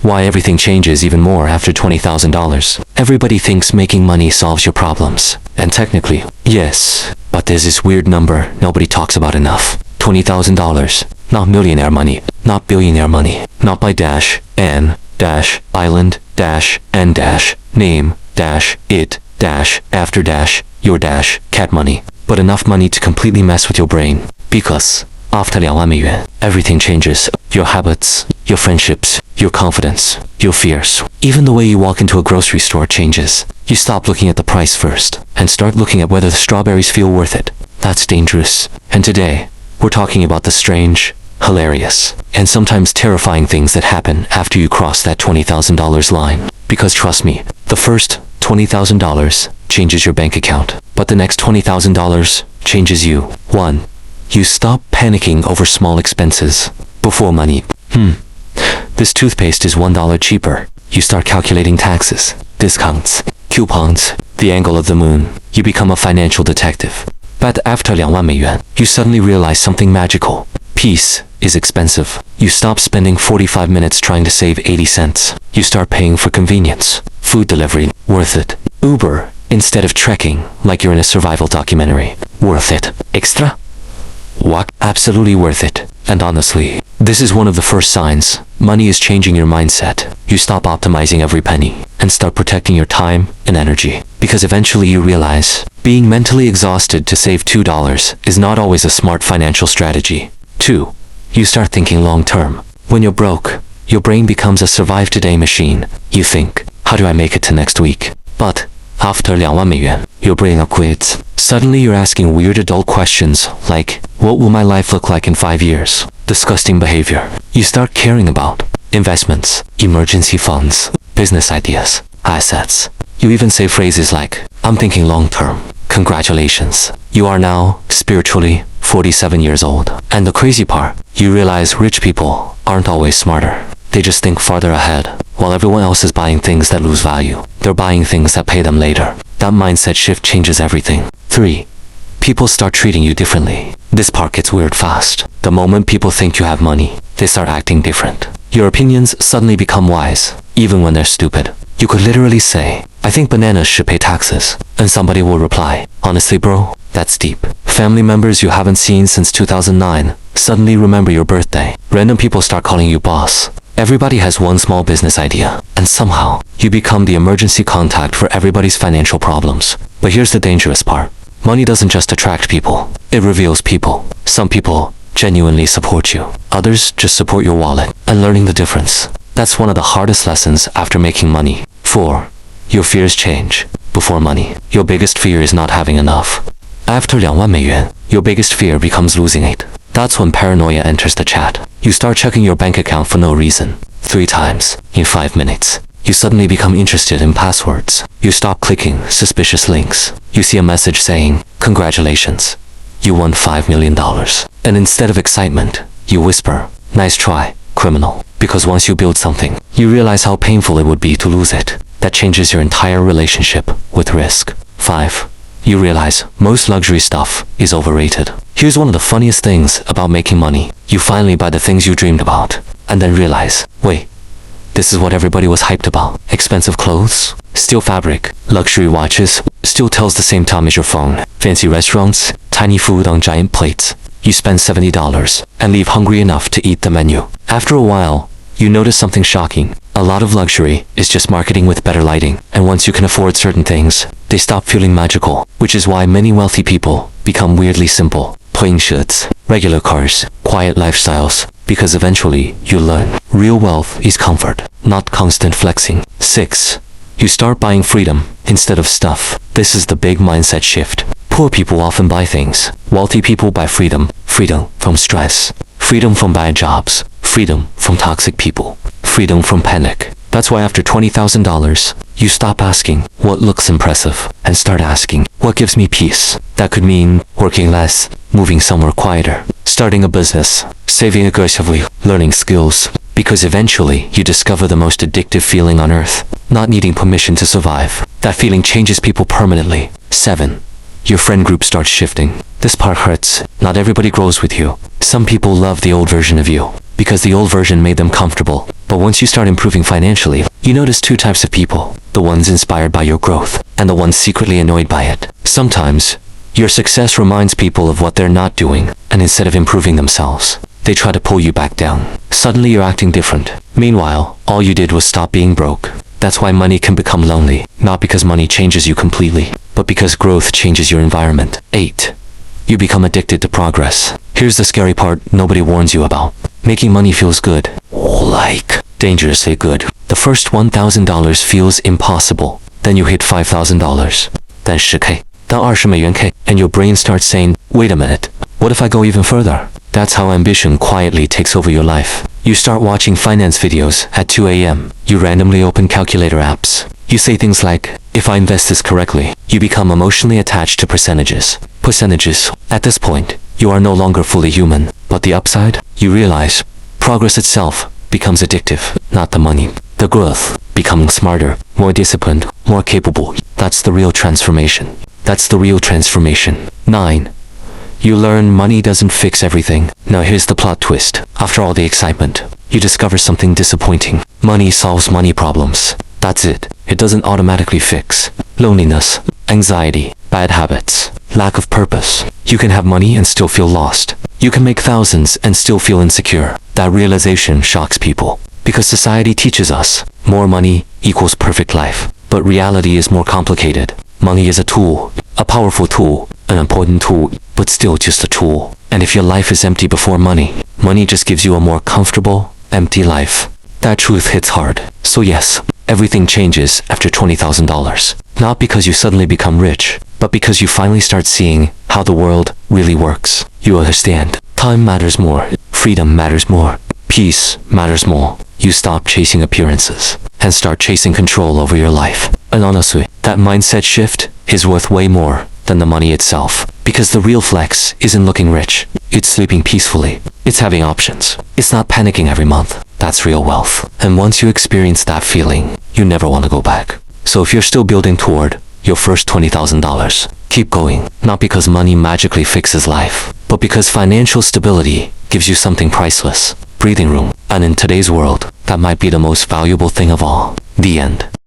why everything changes even more after $20,000. Everybody thinks making money solves your problems. And technically, yes. But there's this weird number nobody talks about enough. $20,000. Not millionaire money. Not billionaire money. Not by dash, an, dash, island, dash, and dash, name, dash, it, dash, after dash, your dash, cat money. But enough money to completely mess with your brain. Because after 2万美元, everything changes. Your habits, your friendships, your confidence, your fears. Even the way you walk into a grocery store changes. You stop looking at the price first and start looking at whether the strawberries feel worth it. That's dangerous. And today, we're talking about the strange, hilarious, and sometimes terrifying things that happen after you cross that $20,000 line. Because trust me, the first $20,000 changes your bank account, but the next $20,000 changes you. 1. You stop panicking over small expenses. Before money. This toothpaste is $1 cheaper. You start calculating taxes, discounts, coupons, the angle of the moon. You become a financial detective. But after 2万美元, you suddenly realize something magical. Peace is expensive. You stop spending 45 minutes trying to save 80 cents. You start paying for convenience. Food delivery, worth it. Uber, instead of trekking like you're in a survival documentary. Worth it. Extra? What? Absolutely worth it. And honestly, this is one of the first signs. Money is changing your mindset. You stop optimizing every penny and start protecting your time and energy. Because eventually you realize being mentally exhausted to save $2 is not always a smart financial strategy. 2. You start thinking long term. When you're broke, your brain becomes a survive today machine. You think, how do I make it to next week? But after 2万美元, your brain upgrades. Suddenly you're asking weird adult questions like, what will my life look like in 5 years? Disgusting behavior. You start caring about investments, emergency funds, business ideas, assets. You even say phrases like, I'm thinking long term. Congratulations. You are now, spiritually, 47 years old. And the crazy part, you realize rich people aren't always smarter. They just think farther ahead. While everyone else is buying things that lose value, they're buying things that pay them later. That mindset shift changes everything. 3. People start treating you differently. This part gets weird fast. The moment people think you have money, they start acting different. Your opinions suddenly become wise, even when they're stupid. You could literally say, I think bananas should pay taxes. And somebody will reply, honestly bro, that's deep. Family members you haven't seen since 2009 suddenly remember your birthday. Random people start calling you boss. Everybody has one small business idea, and somehow, you become the emergency contact for everybody's financial problems. But here's the dangerous part. Money doesn't just attract people, it reveals people. Some people genuinely support you. Others just support your wallet. And learning the difference. That's one of the hardest lessons after making money. 4. Your fears change. Before money, your biggest fear is not having enough. After 2万美元, your biggest fear becomes losing it. That's when paranoia enters the chat. You start checking your bank account for no reason. 3 times in 5 minutes. You suddenly become interested in passwords. You stop clicking suspicious links. You see a message saying, congratulations, you won $5 million. And instead of excitement, you whisper, nice try, criminal. Because once you build something, you realize how painful it would be to lose it. That changes your entire relationship with risk. 5. You realize most luxury stuff is overrated. Here's one of the funniest things about making money. You finally buy the things you dreamed about, and then realize, wait, this is what everybody was hyped about. Expensive clothes, steel fabric, luxury watches, still tells the same time as your phone. Fancy restaurants, tiny food on giant plates. You spend $70 and leave hungry enough to eat the menu. After a while, you notice something shocking. A lot of luxury is just marketing with better lighting, and once you can afford certain things, they stop feeling magical, which is why many wealthy people become weirdly simple. Plain shirts, regular cars, quiet lifestyles, because eventually you learn real wealth is comfort, not constant flexing. 6. You start buying freedom instead of stuff. This is the big mindset shift. Poor people often buy things. Wealthy people buy freedom. Freedom from stress. Freedom from bad jobs. Freedom from toxic people. Freedom from panic. That's why after $20,000, you stop asking, what looks impressive, and start asking, what gives me peace? That could mean working less, moving somewhere quieter, starting a business, saving aggressively, learning skills. Because eventually, you discover the most addictive feeling on earth, not needing permission to survive. That feeling changes people permanently. 7. Your friend group starts shifting. This part hurts. Not everybody grows with you. Some people love the old version of you, because the old version made them comfortable. But once you start improving financially, you notice two types of people: the ones inspired by your growth, and the ones secretly annoyed by it. Sometimes, your success reminds people of what they're not doing, and instead of improving themselves, they try to pull you back down. Suddenly you're acting different. Meanwhile, all you did was stop being broke. That's why money can become lonely, not because money changes you completely, but because growth changes your environment. 8. You become addicted to progress. Here's the scary part nobody warns you about. Making money feels good. Like, dangerously good. The first $1,000 feels impossible. Then you hit $5,000. Then 10K. Then 20美元K. And your brain starts saying, wait a minute, what if I go even further? That's how ambition quietly takes over your life. You start watching finance videos at 2 a.m. You randomly open calculator apps. You say things like, if I invest this correctly. You become emotionally attached to percentages. Percentages. At this point, you are no longer fully human. But the upside? You realize, progress itself becomes addictive, not the money. The growth, becoming smarter, more disciplined, more capable. That's the real transformation. That's the real transformation. 9. You learn money doesn't fix everything. Now here's the plot twist. After all the excitement, you discover something disappointing. Money solves money problems. That's it. It doesn't automatically fix loneliness, anxiety, bad habits, lack of purpose. You can have money and still feel lost. You can make thousands and still feel insecure. That realization shocks people, because society teaches us more money equals perfect life. But reality is more complicated. Money is a tool, a powerful tool, an important tool, but still just a tool. And if your life is empty before money, money just gives you a more comfortable, empty life. That truth hits hard. So yes, everything changes after $20,000. Not because you suddenly become rich, but because you finally start seeing how the world really works. You understand. Time matters more. Freedom matters more. Peace matters more. You stop chasing appearances and start chasing control over your life. And honestly, that mindset shift is worth way more than the money itself. Because the real flex isn't looking rich. It's sleeping peacefully. It's having options. It's not panicking every month. That's real wealth. And once you experience that feeling, you never want to go back. So if you're still building toward your first $20,000, keep going. Not because money magically fixes life, but because financial stability gives you something priceless. Breathing room. And in today's world, that might be the most valuable thing of all. The end.